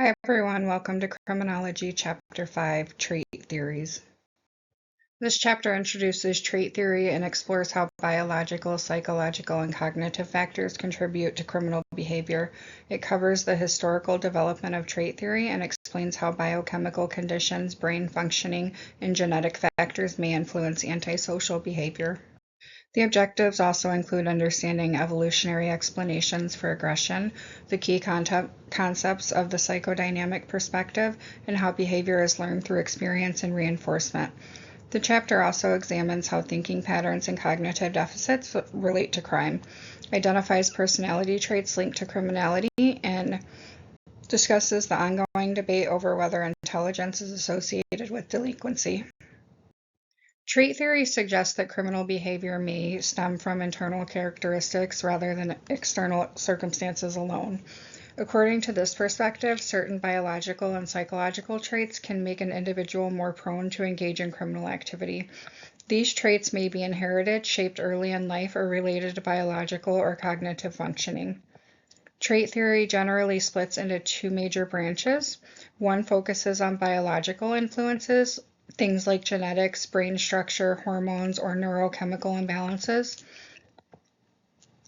Hi everyone, welcome to Criminology Chapter 5, Trait Theories. This chapter introduces trait theory and explores how biological, psychological, and cognitive factors contribute to criminal behavior. It covers the historical development of trait theory and explains how biochemical conditions, brain functioning, and genetic factors may influence antisocial behavior. The objectives also include understanding evolutionary explanations for aggression, the key concepts of the psychodynamic perspective, and how behavior is learned through experience and reinforcement. The chapter also examines how thinking patterns and cognitive deficits relate to crime, identifies personality traits linked to criminality, and discusses the ongoing debate over whether intelligence is associated with delinquency. Trait theory suggests that criminal behavior may stem from internal characteristics rather than external circumstances alone. According to this perspective, certain biological and psychological traits can make an individual more prone to engage in criminal activity. These traits may be inherited, shaped early in life, or related to biological or cognitive functioning. Trait theory generally splits into two major branches. One focuses on biological influences, things like genetics, brain structure, hormones, or neurochemical imbalances.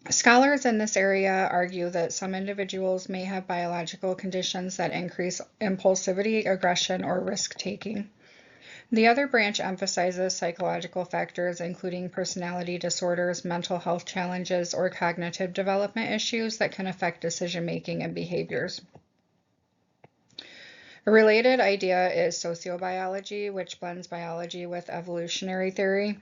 Scholars in this area argue that some individuals may have biological conditions that increase impulsivity, aggression, or risk-taking. The other branch emphasizes psychological factors, including personality disorders, mental health challenges, or cognitive development issues that can affect decision-making and behaviors. A related idea is sociobiology, which blends biology with evolutionary theory.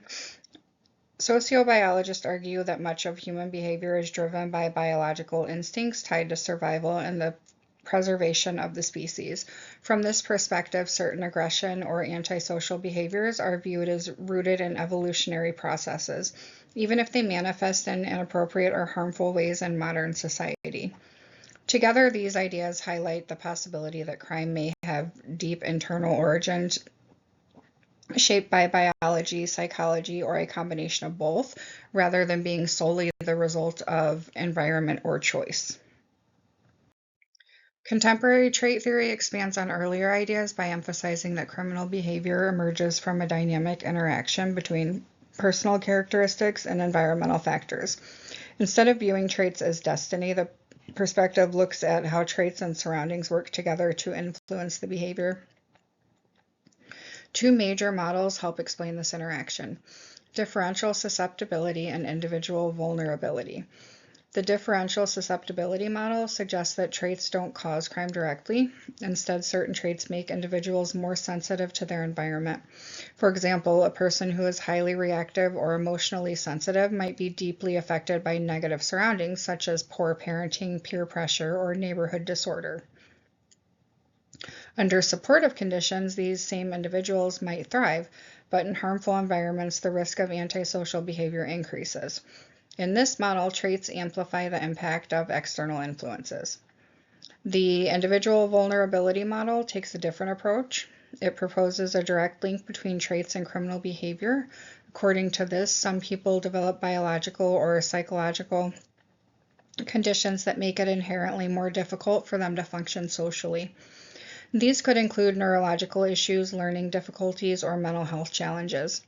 Sociobiologists argue that much of human behavior is driven by biological instincts tied to survival and the preservation of the species. From this perspective, certain aggression or antisocial behaviors are viewed as rooted in evolutionary processes, even if they manifest in inappropriate or harmful ways in modern society. Together, these ideas highlight the possibility that crime may have deep internal origins shaped by biology, psychology, or a combination of both, rather than being solely the result of environment or choice. Contemporary trait theory expands on earlier ideas by emphasizing that criminal behavior emerges from a dynamic interaction between personal characteristics and environmental factors. Instead of viewing traits as destiny, the perspective looks at how traits and surroundings work together to influence the behavior. Two major models help explain this interaction: differential susceptibility and individual vulnerability. The differential susceptibility model suggests that traits don't cause crime directly. Instead, certain traits make individuals more sensitive to their environment. For example, a person who is highly reactive or emotionally sensitive might be deeply affected by negative surroundings, such as poor parenting, peer pressure, or neighborhood disorder. Under supportive conditions, these same individuals might thrive, but in harmful environments, the risk of antisocial behavior increases. In this model, traits amplify the impact of external influences. The individual vulnerability model takes a different approach. It proposes a direct link between traits and criminal behavior. According to this, some people develop biological or psychological conditions that make it inherently more difficult for them to function socially. These could include neurological issues, learning difficulties, or mental health challenges.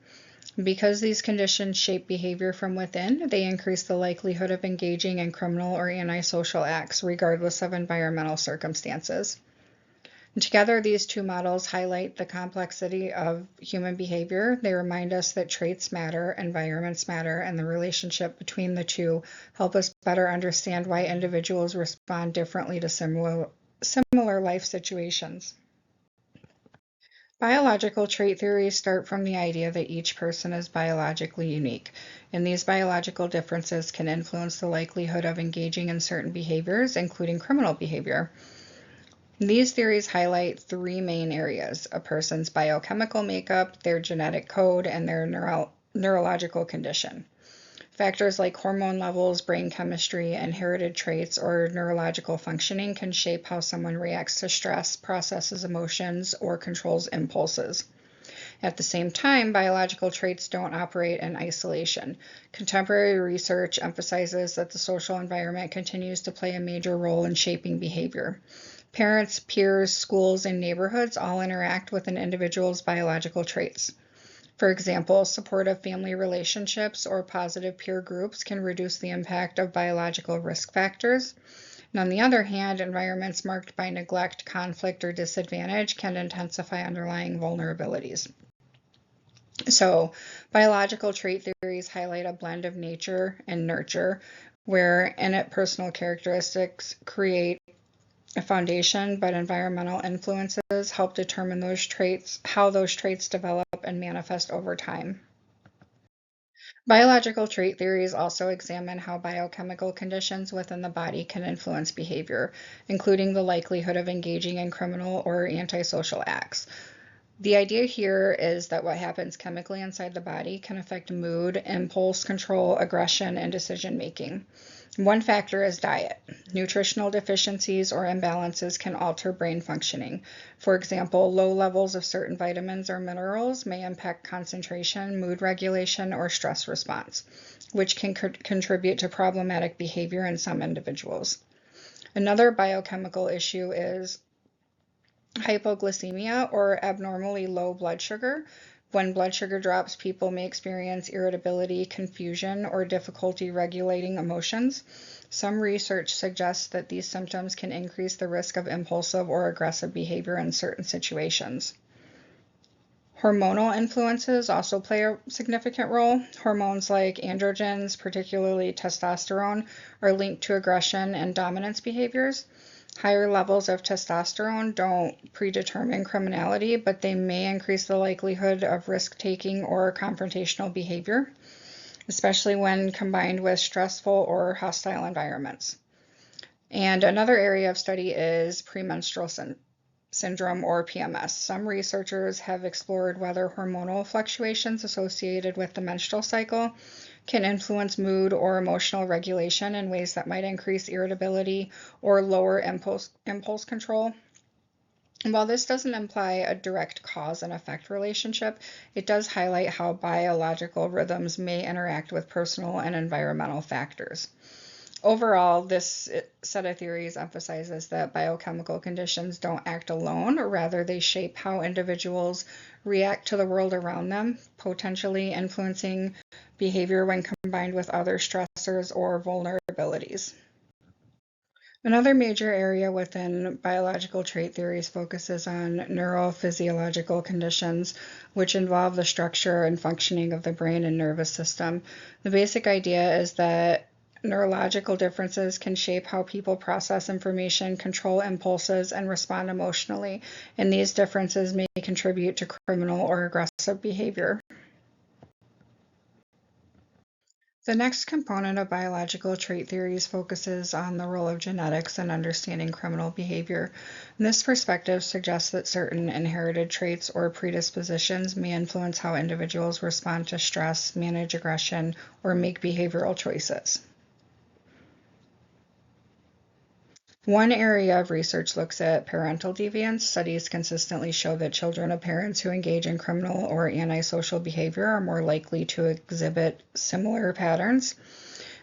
Because these conditions shape behavior from within, they increase the likelihood of engaging in criminal or antisocial acts, regardless of environmental circumstances. Together, these two models highlight the complexity of human behavior. They remind us that traits matter, environments matter, and the relationship between the two help us better understand why individuals respond differently to similar life situations. Biological trait theories start from the idea that each person is biologically unique, and these biological differences can influence the likelihood of engaging in certain behaviors, including criminal behavior. These theories highlight three main areas: a person's biochemical makeup, their genetic code, and their neurological condition. Factors like hormone levels, brain chemistry, inherited traits, or neurological functioning can shape how someone reacts to stress, processes emotions, or controls impulses. At the same time, biological traits don't operate in isolation. Contemporary research emphasizes that the social environment continues to play a major role in shaping behavior. Parents, peers, schools, and neighborhoods all interact with an individual's biological traits. For example, supportive family relationships or positive peer groups can reduce the impact of biological risk factors. And on the other hand, environments marked by neglect, conflict, or disadvantage can intensify underlying vulnerabilities. So, biological trait theories highlight a blend of nature and nurture, where innate personal characteristics create a foundation, but environmental influences help determine how those traits develop and manifest over time. Biological trait theories also examine how biochemical conditions within the body can influence behavior, including the likelihood of engaging in criminal or antisocial acts. The idea here is that what happens chemically inside the body can affect mood, impulse control, aggression, and decision making. One factor is diet. Nutritional deficiencies or imbalances can alter brain functioning. For example, low levels of certain vitamins or minerals may impact concentration, mood regulation, or stress response, which can contribute to problematic behavior in some individuals. Another biochemical issue is hypoglycemia, or abnormally low blood sugar. When blood sugar drops, people may experience irritability, confusion, or difficulty regulating emotions. Some research suggests that these symptoms can increase the risk of impulsive or aggressive behavior in certain situations. Hormonal influences also play a significant role. Hormones like androgens, particularly testosterone, are linked to aggression and dominance behaviors. Higher levels of testosterone don't predetermine criminality, but they may increase the likelihood of risk-taking or confrontational behavior, especially when combined with stressful or hostile environments. And another area of study is premenstrual syndrome, or PMS. Some researchers have explored whether hormonal fluctuations associated with the menstrual cycle can influence mood or emotional regulation in ways that might increase irritability or lower impulse control. And while this doesn't imply a direct cause and effect relationship, it does highlight how biological rhythms may interact with personal and environmental factors. Overall, this set of theories emphasizes that biochemical conditions don't act alone, or rather they shape how individuals react to the world around them, potentially influencing behavior when combined with other stressors or vulnerabilities. Another major area within biological trait theories focuses on neurophysiological conditions, which involve the structure and functioning of the brain and nervous system. The basic idea is that neurological differences can shape how people process information, control impulses, and respond emotionally, and these differences may contribute to criminal or aggressive behavior. The next component of biological trait theories focuses on the role of genetics in understanding criminal behavior. And this perspective suggests that certain inherited traits or predispositions may influence how individuals respond to stress, manage aggression, or make behavioral choices. One area of research looks at parental deviance. Studies consistently show that children of parents who engage in criminal or antisocial behavior are more likely to exhibit similar patterns.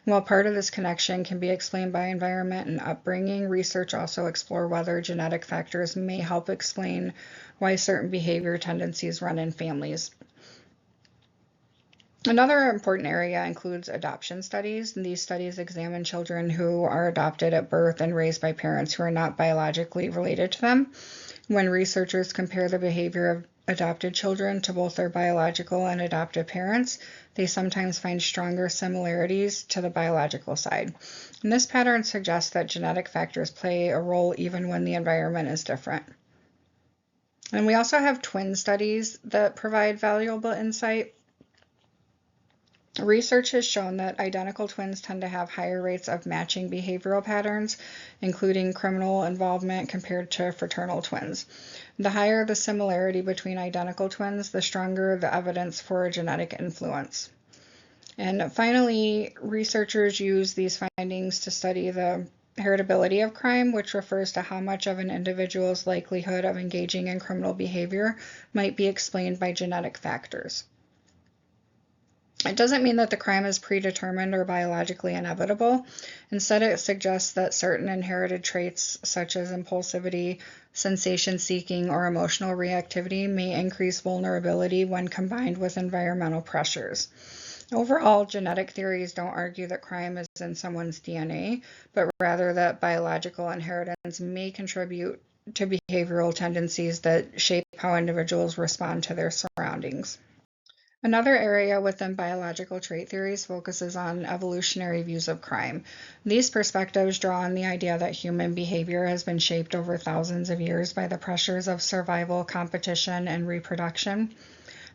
While part of this connection can be explained by environment and upbringing, research also explores whether genetic factors may help explain why certain behavior tendencies run in families. Another important area includes adoption studies. And these studies examine children who are adopted at birth and raised by parents who are not biologically related to them. When researchers compare the behavior of adopted children to both their biological and adoptive parents, they sometimes find stronger similarities to the biological side. And this pattern suggests that genetic factors play a role even when the environment is different. And we also have twin studies that provide valuable insight. Research has shown that identical twins tend to have higher rates of matching behavioral patterns, including criminal involvement, compared to fraternal twins. The higher the similarity between identical twins, the stronger the evidence for genetic influence. And finally, researchers use these findings to study the heritability of crime, which refers to how much of an individual's likelihood of engaging in criminal behavior might be explained by genetic factors. It doesn't mean that the crime is predetermined or biologically inevitable. Instead, it suggests that certain inherited traits, such as impulsivity, sensation seeking, or emotional reactivity, may increase vulnerability when combined with environmental pressures. Overall, genetic theories don't argue that crime is in someone's DNA, but rather that biological inheritance may contribute to behavioral tendencies that shape how individuals respond to their surroundings. Another area within biological trait theories focuses on evolutionary views of crime. These perspectives draw on the idea that human behavior has been shaped over thousands of years by the pressures of survival, competition, and reproduction.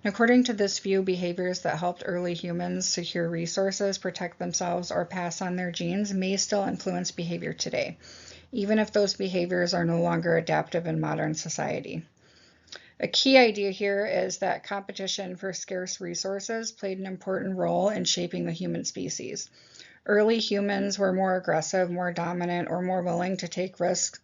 According to this view, behaviors that helped early humans secure resources, protect themselves, or pass on their genes may still influence behavior today, even if those behaviors are no longer adaptive in modern society. A key idea here is that competition for scarce resources played an important role in shaping the human species. Early humans were more aggressive, more dominant, or more willing to take risks,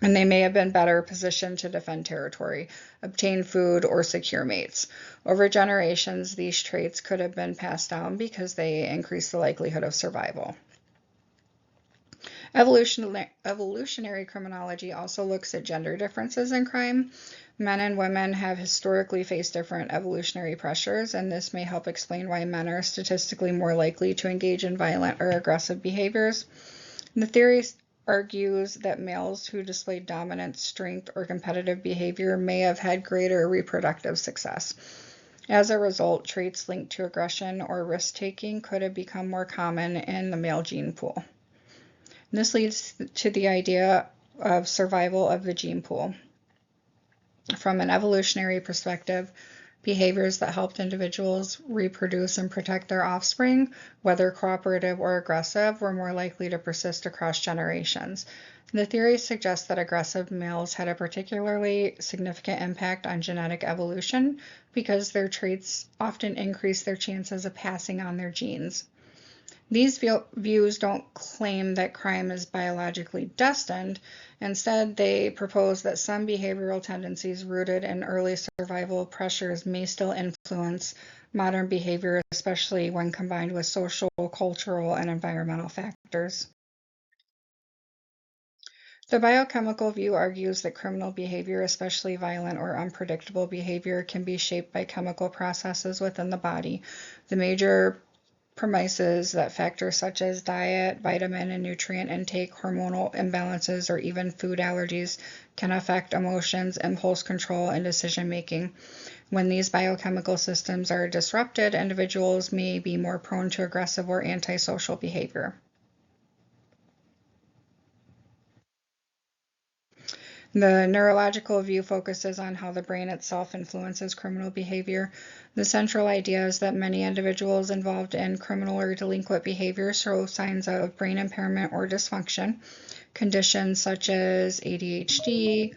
and they may have been better positioned to defend territory, obtain food, or secure mates. Over generations, these traits could have been passed down because they increase the likelihood of survival. Evolutionary criminology also looks at gender differences in crime. Men and women have historically faced different evolutionary pressures, and this may help explain why men are statistically more likely to engage in violent or aggressive behaviors. The theory argues that males who displayed dominant strength or competitive behavior may have had greater reproductive success. As a result, traits linked to aggression or risk-taking could have become more common in the male gene pool. This leads to the idea of survival of the gene pool. From an evolutionary perspective, behaviors that helped individuals reproduce and protect their offspring, whether cooperative or aggressive, were more likely to persist across generations. The theory suggests that aggressive males had a particularly significant impact on genetic evolution because their traits often increase their chances of passing on their genes. These views don't claim that crime is biologically destined. Instead, they propose that some behavioral tendencies rooted in early survival pressures may still influence modern behavior, especially when combined with social, cultural, and environmental factors. The biochemical view argues that criminal behavior, especially violent or unpredictable behavior, can be shaped by chemical processes within the body. The major premises that factors such as diet, vitamin and nutrient intake, hormonal imbalances, or even food allergies can affect emotions, impulse control, and decision making. When these biochemical systems are disrupted, individuals may be more prone to aggressive or antisocial behavior. The neurological view focuses on how the brain itself influences criminal behavior. The central idea is that many individuals involved in criminal or delinquent behavior show signs of brain impairment or dysfunction. Conditions such as ADHD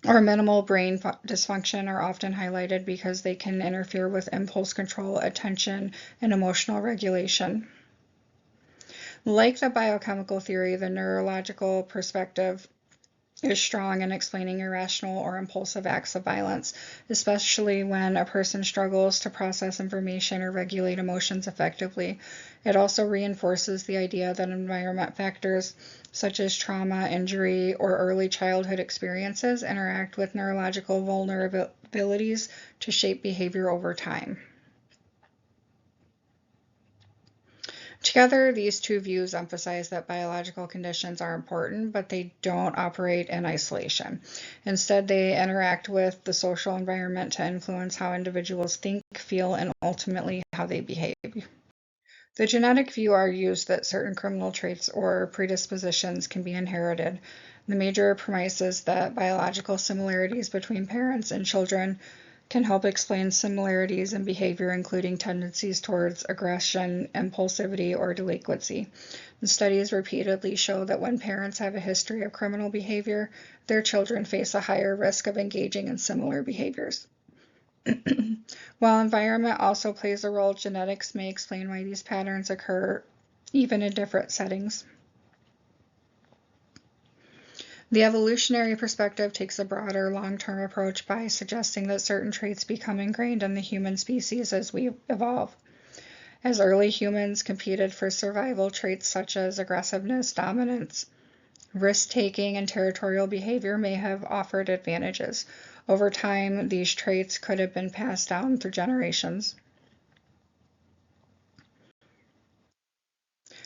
or minimal brain dysfunction are often highlighted because they can interfere with impulse control, attention, and emotional regulation. Like the biochemical theory, the neurological perspective is strong in explaining irrational or impulsive acts of violence, especially when a person struggles to process information or regulate emotions effectively. It also reinforces the idea that environment factors such as trauma, injury, or early childhood experiences interact with neurological vulnerabilities to shape behavior over time. Together, these two views emphasize that biological conditions are important, but they don't operate in isolation. Instead, they interact with the social environment to influence how individuals think, feel, and ultimately how they behave. The genetic view argues that certain criminal traits or predispositions can be inherited. The major premise is that biological similarities between parents and children can help explain similarities in behavior, including tendencies towards aggression, impulsivity, or delinquency. The studies repeatedly show that when parents have a history of criminal behavior, their children face a higher risk of engaging in similar behaviors. While environment also plays a role, genetics may explain why these patterns occur even in different settings. The evolutionary perspective takes a broader, long-term approach by suggesting that certain traits become ingrained in the human species as we evolve. As early humans competed for survival, traits such as aggressiveness, dominance, risk-taking, and territorial behavior may have offered advantages. Over time, these traits could have been passed down through generations.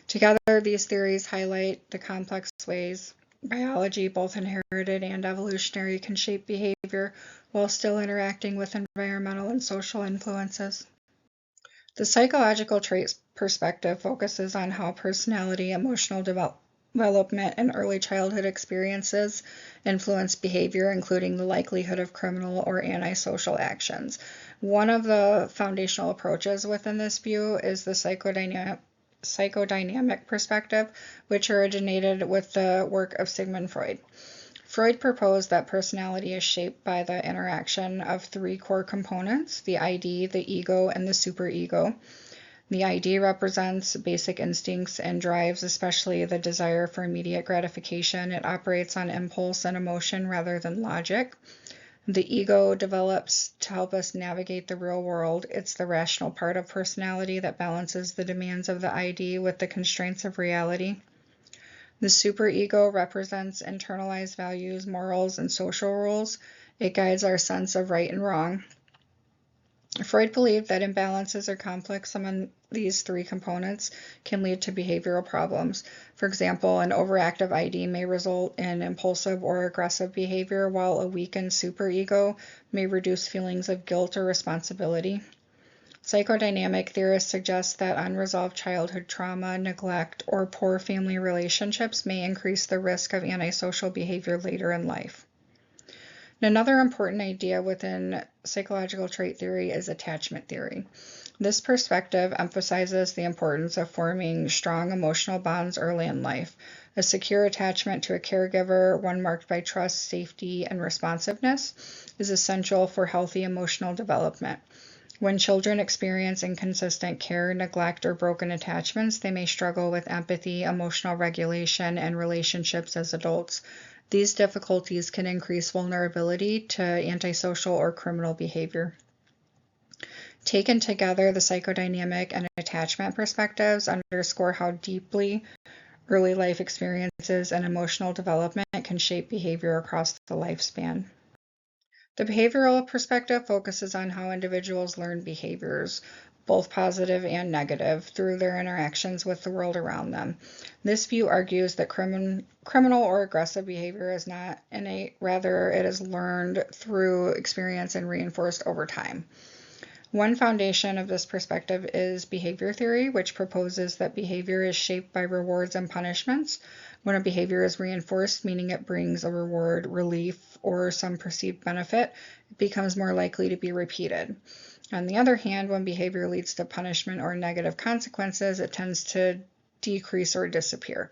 Together, these theories highlight the complex ways biology, both inherited and evolutionary, can shape behavior while still interacting with environmental and social influences. The psychological traits perspective focuses on how personality, emotional development, and early childhood experiences influence behavior, including the likelihood of criminal or antisocial actions. One of the foundational approaches within this view is the psychodynamic perspective, which originated with the work of Sigmund Freud. Freud proposed that personality is shaped by the interaction of three core components: the ID, the ego, and the superego. The ID represents basic instincts and drives, especially the desire for immediate gratification. It operates on impulse and emotion rather than logic. The ego develops to help us navigate the real world. It's the rational part of personality that balances the demands of the ID with the constraints of reality. The superego represents internalized values, morals, and social rules. It guides our sense of right and wrong. Freud believed that imbalances or conflicts among these three components can lead to behavioral problems. For example, an overactive ID may result in impulsive or aggressive behavior, while a weakened superego may reduce feelings of guilt or responsibility. Psychodynamic theorists suggest that unresolved childhood trauma, neglect, or poor family relationships may increase the risk of antisocial behavior later in life. Another important idea within psychological trait theory is attachment theory. This perspective emphasizes the importance of forming strong emotional bonds early in life. A secure attachment to a caregiver, one marked by trust, safety, and responsiveness, is essential for healthy emotional development. When children experience inconsistent care, neglect, or broken attachments, they may struggle with empathy, emotional regulation, and relationships as adults. These difficulties can increase vulnerability to antisocial or criminal behavior. Taken together, the psychodynamic and attachment perspectives underscore how deeply early life experiences and emotional development can shape behavior across the lifespan. The behavioral perspective focuses on how individuals learn behaviors, both positive and negative, through their interactions with the world around them. This view argues that criminal or aggressive behavior is not innate, rather it is learned through experience and reinforced over time. One foundation of this perspective is behavior theory, which proposes that behavior is shaped by rewards and punishments. When a behavior is reinforced, meaning it brings a reward, relief, or some perceived benefit, it becomes more likely to be repeated. On the other hand, when behavior leads to punishment or negative consequences, it tends to decrease or disappear.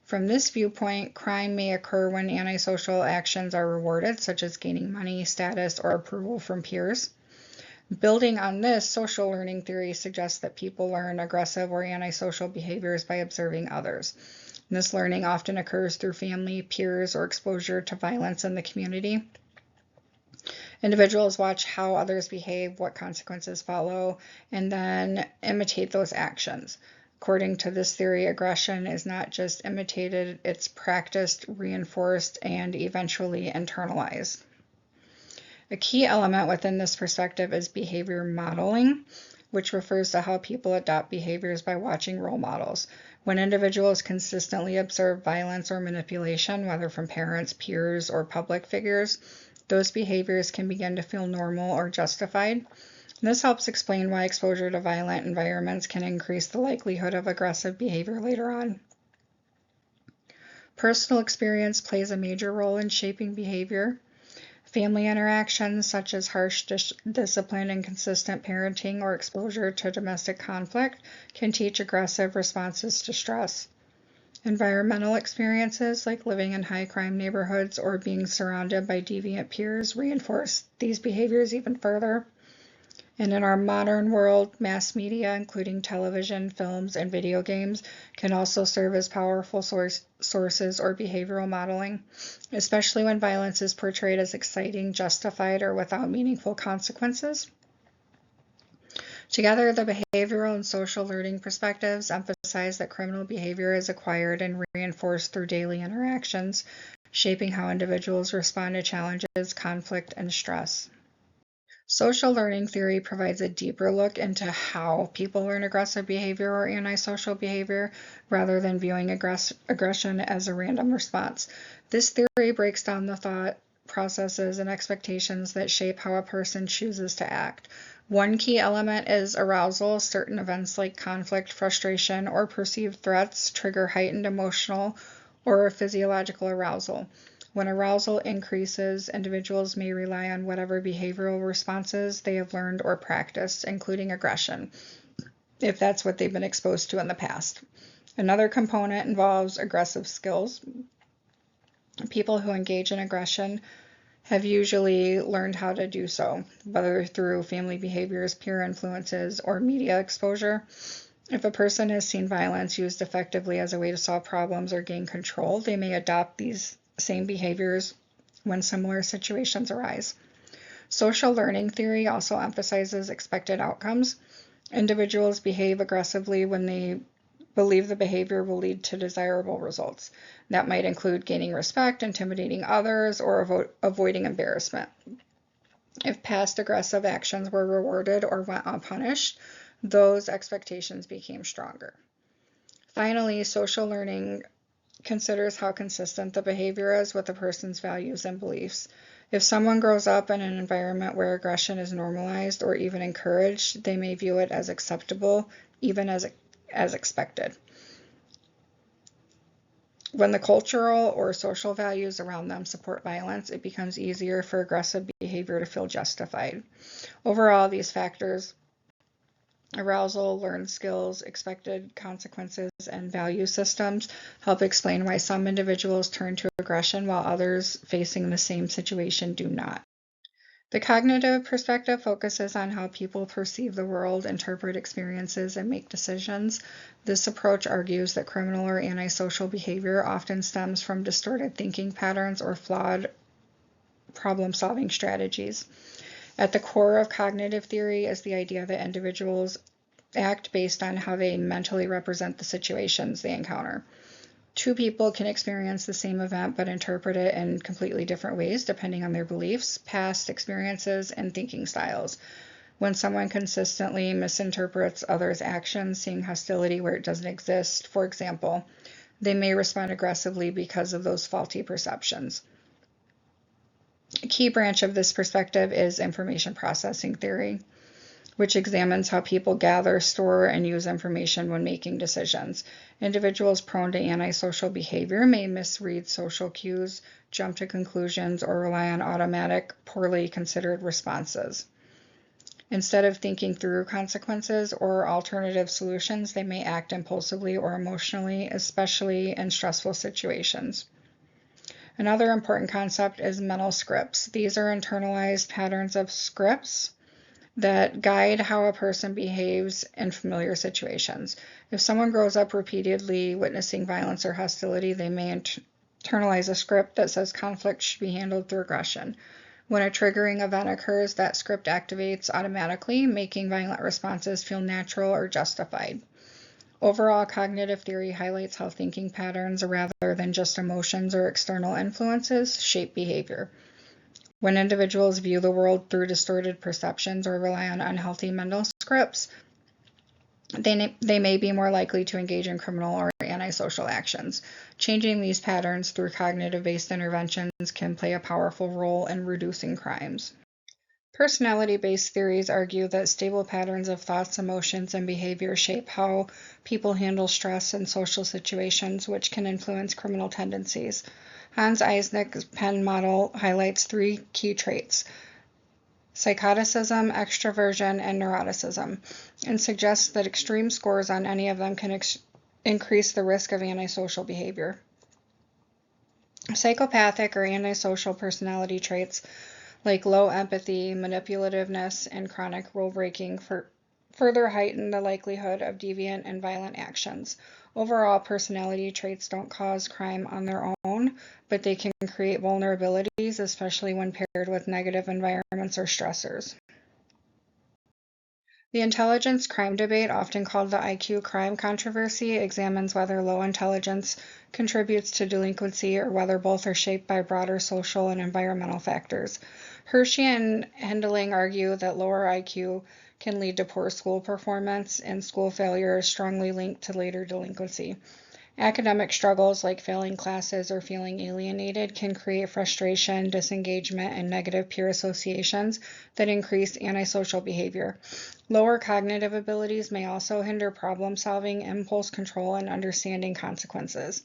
From this viewpoint, crime may occur when antisocial actions are rewarded, such as gaining money, status, or approval from peers. Building on this, social learning theory suggests that people learn aggressive or antisocial behaviors by observing others. This learning often occurs through family, peers, or exposure to violence in the community. Individuals watch how others behave, what consequences follow, and then imitate those actions. According to this theory, aggression is not just imitated, it's practiced, reinforced, and eventually internalized. A key element within this perspective is behavior modeling, which refers to how people adopt behaviors by watching role models. When individuals consistently observe violence or manipulation, whether from parents, peers, or public figures, those behaviors can begin to feel normal or justified. This helps explain why exposure to violent environments can increase the likelihood of aggressive behavior later on. Personal experience plays a major role in shaping behavior. Family interactions, such as harsh discipline and consistent parenting or exposure to domestic conflict, can teach aggressive responses to stress. Environmental experiences, like living in high-crime neighborhoods or being surrounded by deviant peers, reinforce these behaviors even further. And in our modern world, mass media, including television, films, and video games, can also serve as powerful sources or behavioral modeling, especially when violence is portrayed as exciting, justified, or without meaningful consequences. Together, the behavioral and social learning perspectives emphasize that criminal behavior is acquired and reinforced through daily interactions, shaping how individuals respond to challenges, conflict, and stress. Social learning theory provides a deeper look into how people learn aggressive behavior or antisocial behavior rather than viewing aggression as a random response. This theory breaks down the thought processes and expectations that shape how a person chooses to act. One key element is arousal. Certain events like conflict, frustration, or perceived threats trigger heightened emotional or physiological arousal. When arousal increases, individuals may rely on whatever behavioral responses they have learned or practiced, including aggression, if that's what they've been exposed to in the past. Another component involves aggressive skills. People who engage in aggression have usually learned how to do so, whether through family behaviors, peer influences, or media exposure. If a person has seen violence used effectively as a way to solve problems or gain control, they may adopt these same behaviors when similar situations arise. Social learning theory also emphasizes expected outcomes. Individuals behave aggressively when they believe the behavior will lead to desirable results. That might include gaining respect, intimidating others, or avoiding embarrassment. If past aggressive actions were rewarded or went unpunished, those expectations became stronger. Finally, social learning considers how consistent the behavior is with a person's values and beliefs. If someone grows up in an environment where aggression is normalized or even encouraged, they may view it as acceptable, even as expected. When the cultural or social values around them support violence, it becomes easier for aggressive behavior to feel justified. Overall, these factors, arousal, learned skills, expected consequences, and value systems, help explain why some individuals turn to aggression while others facing the same situation do not. The cognitive perspective focuses on how people perceive the world, interpret experiences, and make decisions. This approach argues that criminal or antisocial behavior often stems from distorted thinking patterns or flawed problem-solving strategies. At the core of cognitive theory is the idea that individuals act based on how they mentally represent the situations they encounter. Two people can experience the same event but interpret it in completely different ways depending on their beliefs, past experiences, and thinking styles. When someone consistently misinterprets others' actions, seeing hostility where it doesn't exist, for example, they may respond aggressively because of those faulty perceptions. A key branch of this perspective is information processing theory, which examines how people gather, store, and use information when making decisions. Individuals prone to antisocial behavior may misread social cues, jump to conclusions, or rely on automatic, poorly considered responses. Instead of thinking through consequences or alternative solutions, they may act impulsively or emotionally, especially in stressful situations. Another important concept is mental scripts. These are internalized patterns of scripts that guide how a person behaves in familiar situations. If someone grows up repeatedly witnessing violence or hostility, they may internalize a script that says conflict should be handled through aggression. When a triggering event occurs, that script activates automatically, making violent responses feel natural or justified. Overall, cognitive theory highlights how thinking patterns, rather than just emotions or external influences, shape behavior. When individuals view the world through distorted perceptions or rely on unhealthy mental scripts, they may be more likely to engage in criminal or antisocial actions. Changing these patterns through cognitive-based interventions can play a powerful role in reducing crimes. Personality-based theories argue that stable patterns of thoughts, emotions, and behavior shape how people handle stress in social situations, which can influence criminal tendencies. Hans Eisnick's Penn model highlights three key traits: psychoticism, extroversion, and neuroticism, and suggests that extreme scores on any of them can increase the risk of antisocial behavior. Psychopathic or antisocial personality traits like low empathy, manipulativeness, and chronic rule breaking further heighten the likelihood of deviant and violent actions. Overall, personality traits don't cause crime on their own, but they can create vulnerabilities, especially when paired with negative environments or stressors. The intelligence crime debate, often called the IQ crime controversy, examines whether low intelligence contributes to delinquency or whether both are shaped by broader social and environmental factors. Hershey and Hendling argue that lower IQ can lead to poor school performance, and school failure is strongly linked to later delinquency. Academic struggles like failing classes or feeling alienated can create frustration, disengagement, and negative peer associations that increase antisocial behavior. Lower cognitive abilities may also hinder problem solving, impulse control, and understanding consequences.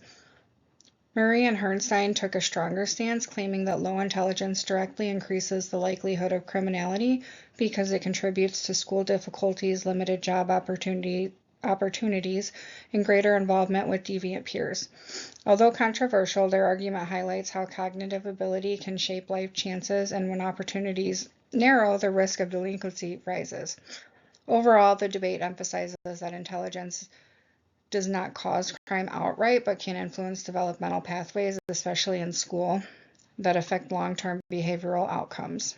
Murray and Herrnstein took a stronger stance, claiming that low intelligence directly increases the likelihood of criminality because it contributes to school difficulties, limited job opportunities, and greater involvement with deviant peers. Although controversial, their argument highlights how cognitive ability can shape life chances, and when opportunities narrow, the risk of delinquency rises. Overall, the debate emphasizes that intelligence does not cause crime outright, but can influence developmental pathways, especially in school, that affect long-term behavioral outcomes.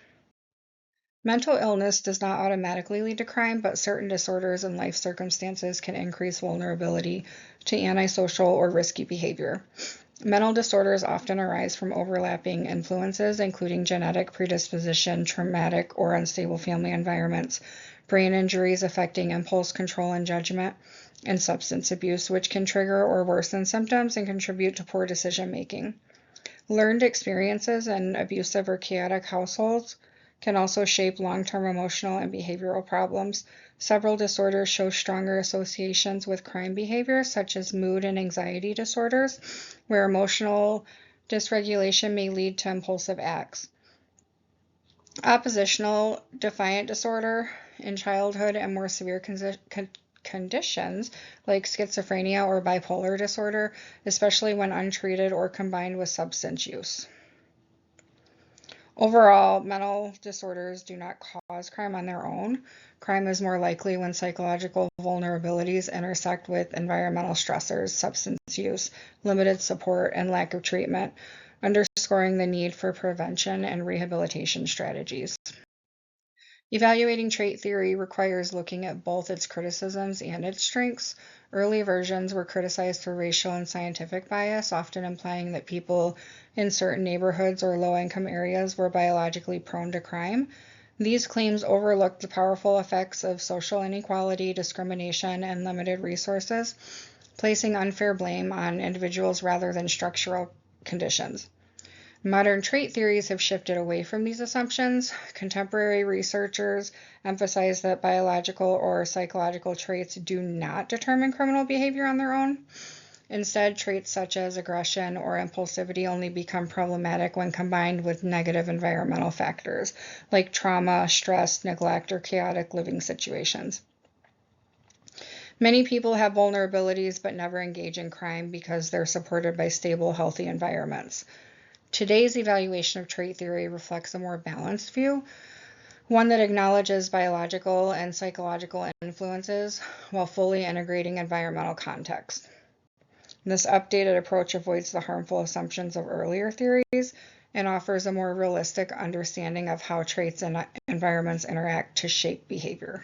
Mental illness does not automatically lead to crime, but certain disorders and life circumstances can increase vulnerability to antisocial or risky behavior. Mental disorders often arise from overlapping influences, including genetic predisposition, traumatic or unstable family environments, brain injuries affecting impulse control and judgment, and substance abuse, which can trigger or worsen symptoms and contribute to poor decision making. Learned experiences in abusive or chaotic households can also shape long-term emotional and behavioral problems. Several disorders show stronger associations with crime behavior, such as mood and anxiety disorders, where emotional dysregulation may lead to impulsive acts. Oppositional defiant disorder in childhood and more severe conditions like schizophrenia or bipolar disorder, especially when untreated or combined with substance use. Overall, mental disorders do not cause crime on their own. Crime is more likely when psychological vulnerabilities intersect with environmental stressors, substance use, limited support, and lack of treatment, underscoring the need for prevention and rehabilitation strategies. Evaluating trait theory requires looking at both its criticisms and its strengths. Early versions were criticized for racial and scientific bias, often implying that people in certain neighborhoods or low-income areas were biologically prone to crime. These claims overlooked the powerful effects of social inequality, discrimination, and limited resources, placing unfair blame on individuals rather than structural conditions. Modern trait theories have shifted away from these assumptions. Contemporary researchers emphasize that biological or psychological traits do not determine criminal behavior on their own. Instead, traits such as aggression or impulsivity only become problematic when combined with negative environmental factors like trauma, stress, neglect, or chaotic living situations. Many people have vulnerabilities but never engage in crime because they're supported by stable, healthy environments. Today's evaluation of trait theory reflects a more balanced view, one that acknowledges biological and psychological influences while fully integrating environmental context. This updated approach avoids the harmful assumptions of earlier theories and offers a more realistic understanding of how traits and environments interact to shape behavior.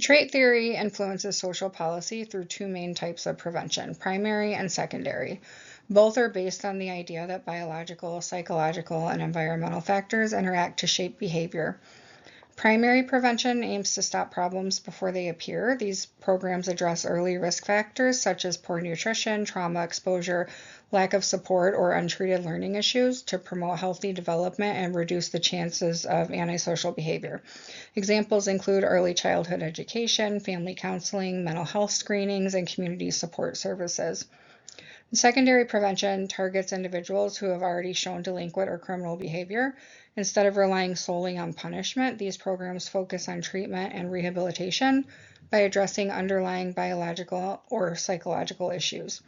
Trait theory influences social policy through two main types of prevention, primary and secondary. Both are based on the idea that biological, psychological, and environmental factors interact to shape behavior. Primary prevention aims to stop problems before they appear. These programs address early risk factors such as poor nutrition, trauma exposure, lack of support, or untreated learning issues to promote healthy development and reduce the chances of antisocial behavior. Examples include early childhood education, family counseling, mental health screenings, and community support services. Secondary prevention targets individuals who have already shown delinquent or criminal behavior. Instead of relying solely on punishment, these programs focus on treatment and rehabilitation by addressing underlying biological or psychological issues.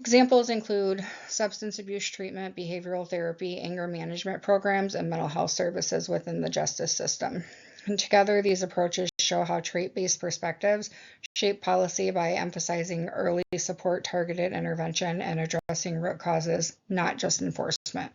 Examples include substance abuse treatment, behavioral therapy, anger management programs, and mental health services within the justice system. And together, these approaches show how trait-based perspectives shape policy by emphasizing early support, targeted intervention, and addressing root causes, not just enforcement.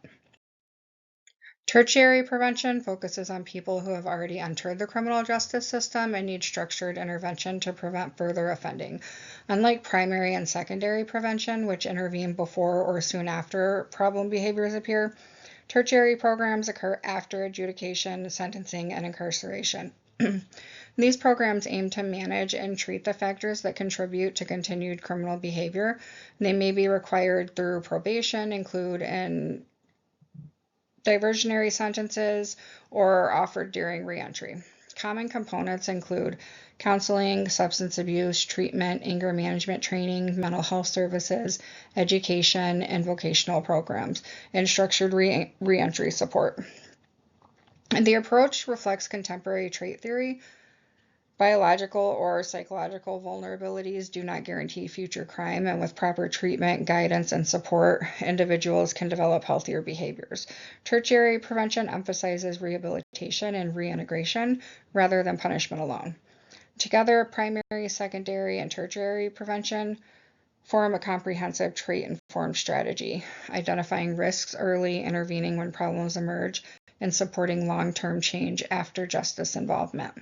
Tertiary prevention focuses on people who have already entered the criminal justice system and need structured intervention to prevent further offending. Unlike primary and secondary prevention, which intervene before or soon after problem behaviors appear, tertiary programs occur after adjudication, sentencing, and incarceration. These programs aim to manage and treat the factors that contribute to continued criminal behavior. They may be required through probation, include in diversionary sentences, or offered during reentry. Common components include counseling, substance abuse treatment, anger management training, mental health services, education, and vocational programs, and structured reentry support. And the approach reflects contemporary trait theory. Biological or psychological vulnerabilities do not guarantee future crime, and with proper treatment, guidance, and support, individuals can develop healthier behaviors. Tertiary prevention emphasizes rehabilitation and reintegration rather than punishment alone. Together, primary, secondary, and tertiary prevention form a comprehensive trait-informed strategy, identifying risks early, intervening when problems emerge, and supporting long-term change after justice involvement.